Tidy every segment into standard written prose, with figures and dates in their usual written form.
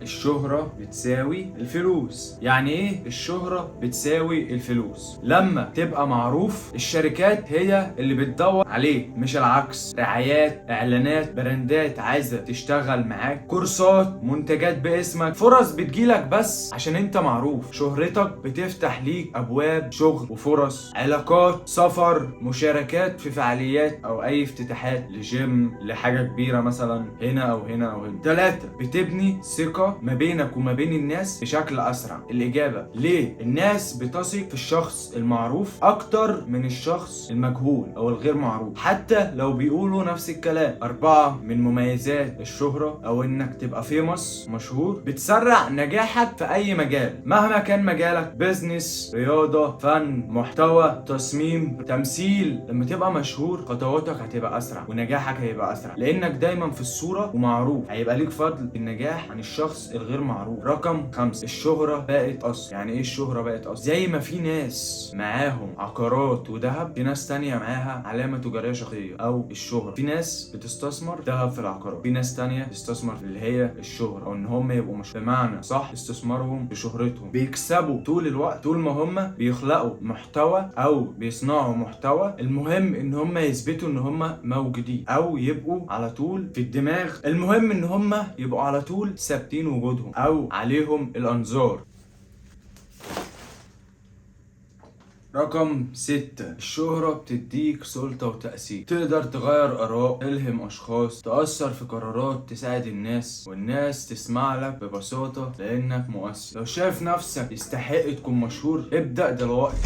الشهرة بتساوي الفلوس. يعني ايه الشهرة بتساوي الفلوس؟ لما تبقى معروف الشركات هي اللي بتدور عليك مش العكس. رعايات، اعلانات، براندات عايزة تشتغل معاك، كورسات، منتجات باسمك، فرص بتجيلك بس عشان انت معروف. شهرتك بتفتح ليك ابواب شغل وفرص، علاقات، سفر، مشاركات في فعاليات او اي افتتاحات لجيم، لحاجة كبيرة مثلا هنا او هنا او هنا. 3. بتبني ثقة ما بينك وما بين الناس بشكل اسرع. الاجابة ليه الناس بتثق في الشخص المعروف اكتر من الشخص المجهول او الغير معروف حتى لو بيقولوا نفس الكلام. 4. من مميزات الشهرة او انك تبقى فيموس مشهور، بتسرع نجاحك في اي مجال مهما كان مجالك، بيزنس، رياضة، فن، محتوى، تصميم، تمثيل. لما تبقى مشهور خطواتك هتبقى اسرع ونجاحك هيبقى اسرع لانك دايما في الصورة ومعروف. هيبقى ليك فضل في النجاح عن الشخص الغير معروف. رقم 5. الشهرة بقت اصل. يعني ايه الشهرة بقت اصل؟ زي ما في ناس معاهم عقارات وذهب، في ناس تانية معاها علامة تجارية شخصية او الشهرة. في ناس بتستثمر ذهب في العقارات، في ناس تانية بتستثمر في اللي هي الشهرة او ان هم يبقوا مش بمعنى صح استثمارهم في شهرتهم. بيكسبوا طول الوقت طول ما هم بيخلقوا محتوى او بيصنعوا محتوى. المهم ان هم يثبتوا ان هم موجودين او يبقوا على طول في الدماغ. المهم ان هم يبقوا على طول ثابتين وجودهم او عليهم الانظار. رقم 6. الشهرة بتديك سلطة وتأثير. تقدر تغير آراء، تلهم أشخاص، تأثر في قرارات، تساعد الناس، والناس تسمع لك ببساطة لأنك مؤثر. لو شايف نفسك يستحق تكون مشهور ابدأ دلوقتي.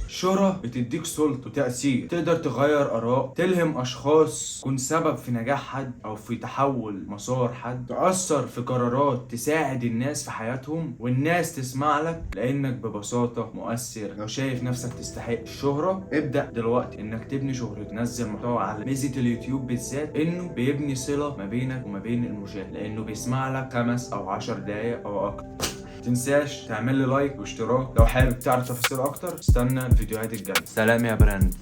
الشهرة بتديك سلطة وتأثير. تقدر تغير آراء، تلهم أشخاص، تكون سبب في نجاح حد أو في تحول مسار حد، تأثر في قرارات، تساعد الناس في حياتهم، والناس تسمع لك لأنك ببساطة مؤثر. لو شايف نفسك تستحق الشهرة ابدأ دلوقتي إنك تبني شهرة. تنزل محتوى. على ميزة اليوتيوب بالذات إنه بيبني صلة ما بينك وما بين المشاهد لأنه بيسمع لك 5 أو 10 دقايق أو أكتر. متنساش تعمل لي لايك واشتراك لو حابب تعرف تفاصيل اكتر. استنى الفيديوهات الجايه. سلام يا براند.